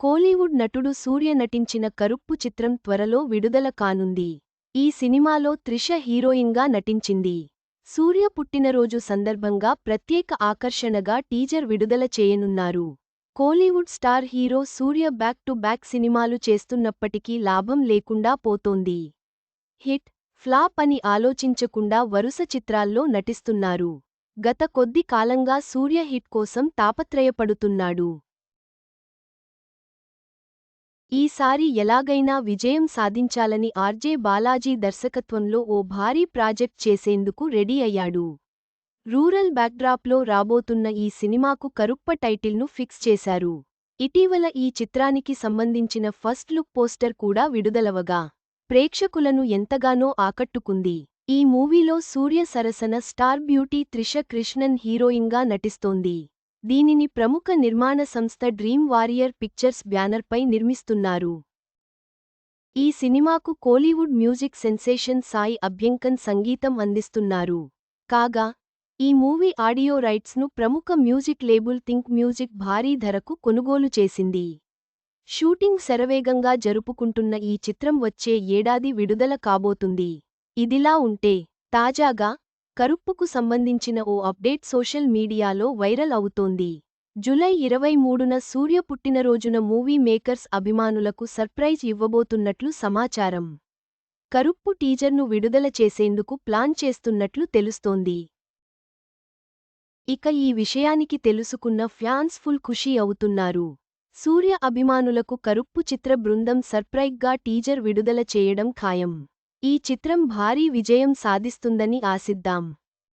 కోలీవుడ్ నటుడు సూర్య నటించిన కరుప్పు చిత్రం త్వరలో విడుదల కానుంది. ఈ సినిమాలో త్రిష హీరోయిన్గా నటించింది. సూర్య పుట్టినరోజు సందర్భంగా ప్రత్యేక ఆకర్షణగా టీజర్ విడుదల చేయనున్నారు. Kollywood star hero Surya back to back సినిమాలు చేస్తున్నప్పటికీ లాభం లేకుండా పోతోంది. హిట్, ఫ్లాప్ అని ఆలోచించకుండా వరుస చిత్రాల్లో నటిస్తున్నారు. గత కొద్ది కాలంగా సూర్య హిట్ కోసం తాపత్రయపడుతున్నాడు. ఈసారి ఎలాగైనా విజయం సాధించాలని ఆర్జే బాలాజీ దర్శకత్వంలో ఓ భారీ ప్రాజెక్ట్ చేసేందుకు రెడీ అయ్యాడు. రూరల్ బ్యాక్డ్రాప్లో రాబోతున్న ఈ సినిమాకు కరుప్ప టైటిల్ను ఫిక్స్ చేశారు. ఇటీవల ఈ చిత్రానికి సంబంధించిన ఫస్ట్ లుక్ పోస్టర్ కూడా విడుదలవగా ప్రేక్షకులను ఎంతగానో ఆకట్టుకుంది. ఈ మూవీలో సూర్య సరసన స్టార్ బ్యూటీ త్రిష కృష్ణన్ హీరోయిన్గా నటిస్తోంది. దీనిని ప్రముఖ నిర్మాణ సంస్థ డ్రీమ్ వారియర్ పిక్చర్స్ బ్యానర్పై నిర్మిస్తున్నారు. ఈ సినిమాకు కోలీవుడ్ మ్యూజిక్ సెన్సేషన్ సాయి అభ్యంకన్ సంగీతం అందిస్తున్నారు. కాగా, ఈ మూవీ ఆడియో రైట్స్ను ప్రముఖ మ్యూజిక్ లేబుల్ థింక్ మ్యూజిక్ భారీ ధరకు కొనుగోలు చేసింది. షూటింగ్ శరవేగంగా జరుపుకుంటున్న ఈ చిత్రం వచ్చే ఏడాది విడుదల కాబోతుంది. ఇదిలా ఉంటే, తాజాగా కరుప్పుకు సంబంధించిన ఓ అప్డేట్ సోషల్ మీడియాలో వైరల్ అవుతోంది. జూలై 23న సూర్య పుట్టినరోజున మూవీ మేకర్స్ అభిమానులకు సర్ప్రైజ్ ఇవ్వబోతున్నట్లు సమాచారం. కరుప్పు టీజర్ను విడుదల చేసేందుకు ప్లాన్ చేస్తున్నట్లు తెలుస్తోంది. ఇక ఈ విషయానికి తెలుసుకున్న ఫ్యాన్స్ ఫుల్ ఖుషీ అవుతున్నారు. సూర్య అభిమానులకు కరుప్పు చిత్ర బృందం సర్ప్రైజ్గా టీజర్ విడుదల చేయడం ఖాయం. ఈ చిత్రం భారీ విజయం సాధిస్తుందని ఆశిద్దాం.